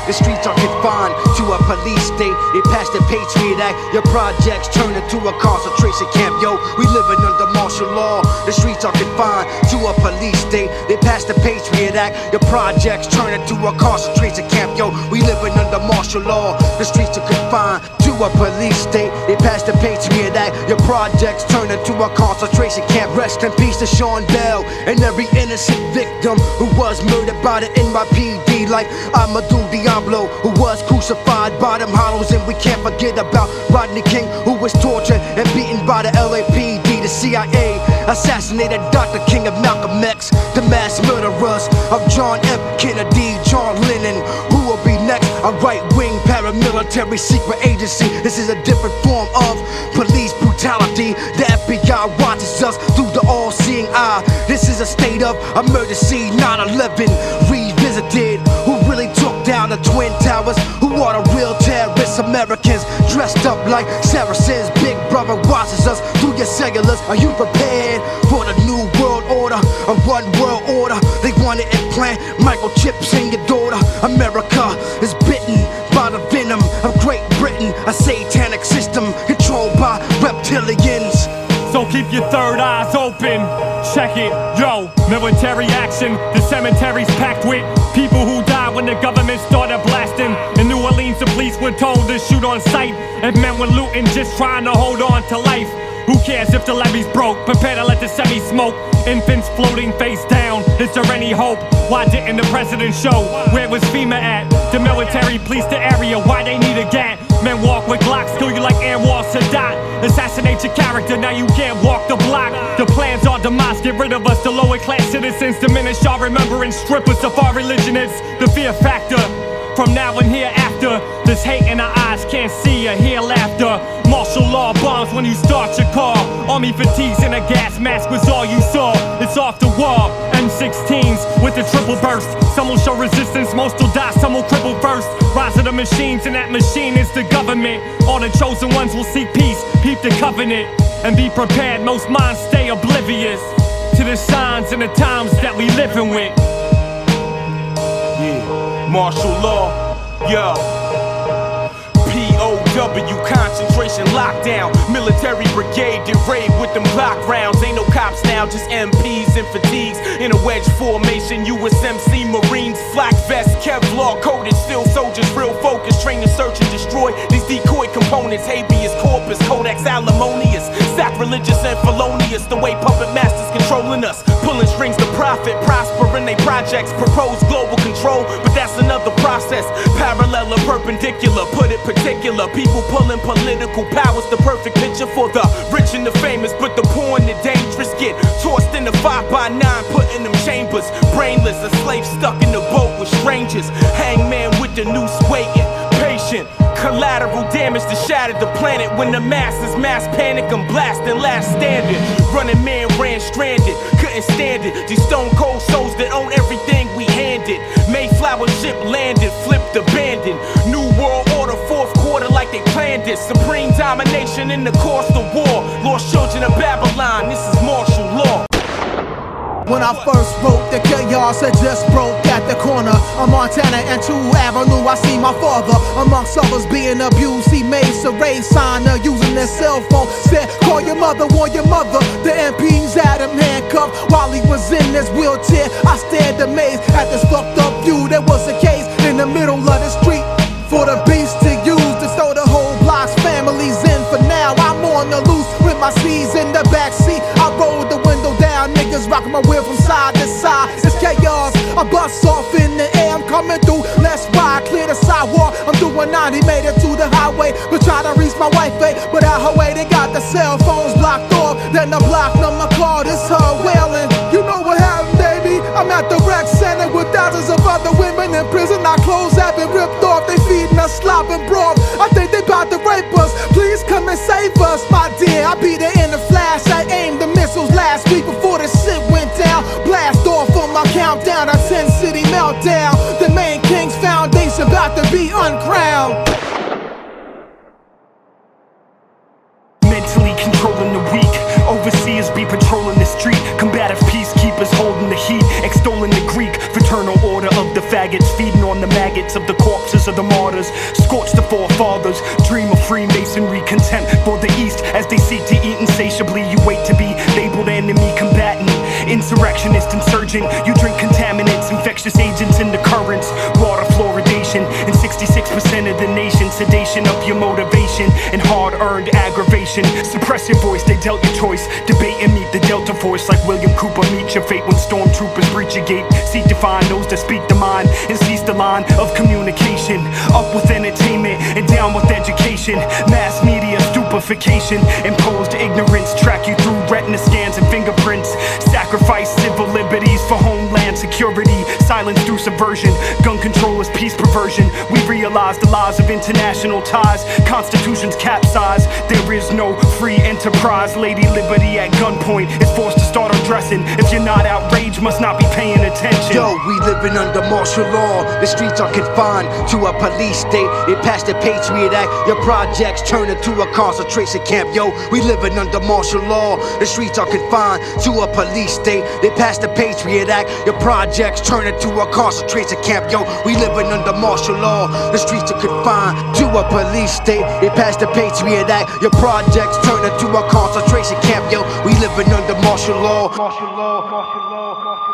The streets are confined to a police state. They passed the Patriot Act. Your projects turn into a concentration camp. Yo, we living under martial law. The streets are confined to a police state. They passed the Patriot Act. Your projects turn into a concentration camp. Yo, we living under martial law. The streets are confined to a police state. They passed the Patriot Act. Your projects turn into a concentration camp. Rest in peace to Sean Bell and every innocent victim who was murdered by the NYPD, like Amadou Diablo, who was crucified by them hollows. And we can't forget about Rodney King, who was tortured and beaten by the LAPD. The CIA assassinated Dr. King of Malcolm X. The mass murderers of John F. Kennedy, John Lennon. Who will be next? A right-wing paramilitary secret agency. This is a different form of police brutality. The FBI watches us through the all-seeing eye. This is a state of emergency. 9/11 revisited. Who really took down the Twin Towers? Who are the real terrorists? Americans dressed up like Saracens. Big brother watches us through your cellulars. Are you prepared for the new world order? A one world order. They want to implant microchips in your daughter. America is bitten by the venom of Great Britain, a satanic system controlled by reptilians. So keep your third eyes open. Check it, yo. Military action. The cemetery's packed with people who died when the government started blasting. In New Orleans, the police were told to shoot on sight. And men were looting, just trying to hold on to life. Who cares if the levee's broke? Prepare to let the semi smoke. Infants floating face down. Is there any hope? Why didn't the president show? Where was FEMA at? The military police the area. Why they need a gat? Men walk with Glocks, kill you like Anwar Sadat. Assassinate your character, now you can't walk the block. The plans are demise, get rid of us, the lower class citizens. Diminish our remembrance, strip us of our religion. It's the fear factor. From now and hereafter, there's hate in our eyes, can't see or hear laughter. Martial law bombs when you start your car. Army fatigues and a gas mask was all you saw. It's off the wall. M16s with the triple burst. Some will show resistance, most will die, some will cripple first. Rise of the machines, and that machine is the government. All the chosen ones will seek peace, peep the covenant, and be prepared. Most minds stay oblivious to the signs and the times that we living with. Yeah, martial law, yeah. POW, concentration lockdown. Military brigade did raid with them Glock rounds. Ain't no cops now, just MPs and fatigues. In a wedge formation, USMC Marines, flak vest, Kevlar coated. Still soldiers, real focus, trained to search and destroy these decoy components. Habeas corpus, codex alimonious, sacrilegious and felonious. The way puppet masters controlling us, pulling strings to profit, prosper in they projects, propose global control, but that's another process. Parallel or perpendicular, put it particular. People pulling political powers, the perfect picture for the rich and the famous, but the poor and the dangerous get tossed in the 5x9, put in them chambers. Brainless, a slave stuck in the boat with strangers. Hangman with the noose waiting, patient. Collateral damage to shatter the planet when the masses mass panic and blasting last standing. Running man ran stranded, couldn't stand it. These stone cold souls that own everything we handed. Mayflower ship landed, flipped, abandoned. New world order, fourth quarter like they planned it. Supreme domination in the course of war. Lost children of Babylon, this is martial law. When I first wrote, the chaos had just broke at the corner of Montana and 2 Avenue. I see my father, amongst others, being abused. He made Saray sign using their cell phone. Said, call your mother, warn your mother. The MPs had him handcuffed while he was in his wheelchair. I stared amazed at this fucked up view. There was a case in the middle of the street for the beast to use to throw the whole block's families in. For now, I'm on the loose with my C's in the backseat. I rolled the window down, niggas rocking my wheel from side to side. It's chaos, I bust off in the air. I'm coming through, let's ride, clear the sidewalk. I'm doing 90, made it to the highway, but try to reach my wife, but out her way they got the cell phones blocked off. Then the block number called, it's her wailing. You know what happened, baby? I'm at the rec center with thousands of other women in prison. Our clothes have been ripped off, they feeding us slop and broth. I think they about to rape us, please come and save us, my dear. I be there in the flash, I aimed the missiles last week before the shit went down. Blast off on my countdown, a 10-city meltdown. The main king's foundation about to be uncrowned. Mentally controlling the weak, overseers be patrolling the street. Combative peacekeepers holding the heat, extolling the Greek fraternal order of the faggots, feeding on the maggots of the corpses daughters of the martyrs. Scorch the forefathers, dream of Freemasonry. Contempt for the East as they seek to eat insatiably. You wait to be labeled enemy combatant, insurrectionist, insurgent. You drink contaminants, infectious agents in the currents. Water fluoridation in 66% of the nation. Sedation of your motivation and hard-earned aggravation. Suppress your voice, they dealt your choice. Debate and meet the Delta Force like William Cooper. Meet your fate when stormtroopers breach your gate. Seek to find those that speak the mind and seize the line of communication. Up with entertainment and down with education. Mass media stupefaction, imposed ignorance. Track you through retina scans and fingerprints. Sacrifice civil liberties for homeland security. Silence through subversion. Gun control is peace perversion. We realize the laws of international ties. Constitutions capsize. There is no free enterprise. Lady Liberty at gunpoint is forced to start undressing. If you're not outraged, must not be paying attention. Yo, we living under martial law. The streets are confined to a police state. They passed the Patriot Act. Your projects turn into a concentration camp. Yo, we living under martial law. The streets are confined to a police state. They passed the Patriot Act. Your projects turn into a concentration camp. Yo, we living under martial law. The streets are confined to a police state. They passed the Patriot Act. Your projects turn into a concentration camp. Yo, we living under martial law. Martial law. Martial law. Martial law.